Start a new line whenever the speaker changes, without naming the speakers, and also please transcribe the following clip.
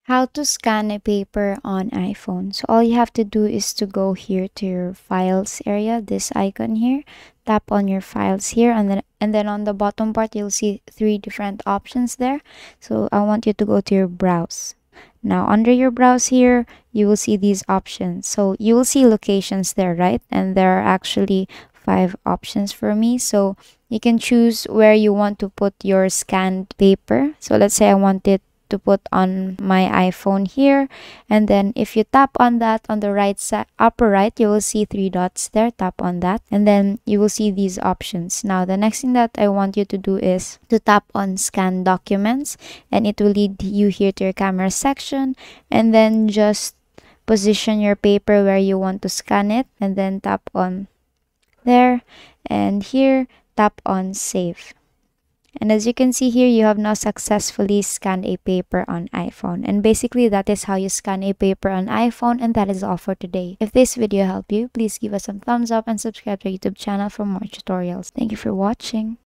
How to scan a paper on iPhone. So all you have to do is to go here to your files area, this icon here, tap on your files here, and then on the bottom part you'll see three different options there. So I want you to go to your browse. Now under your browse here, you will see these options. So you will see locations there, right? And there are actually 5 options for me. So you can choose where you want to put your scanned paper. So let's say I want it to put on my iPhone here, and then if you tap on that on the right side upper right, you will see 3 dots there. Tap on that and then you will see these options. Now the next thing that I want you to do is to tap on scan documents, and it will lead you here to your camera section, and then just position your paper where you want to scan it, and then tap on there, and here tap on save. And as you can see here, you have now successfully scanned a paper on iPhone. And basically that is how you scan a paper on iPhone, and that is all for today. If this video helped you, please give us some thumbs up and subscribe to our YouTube channel for more tutorials. Thank you for watching.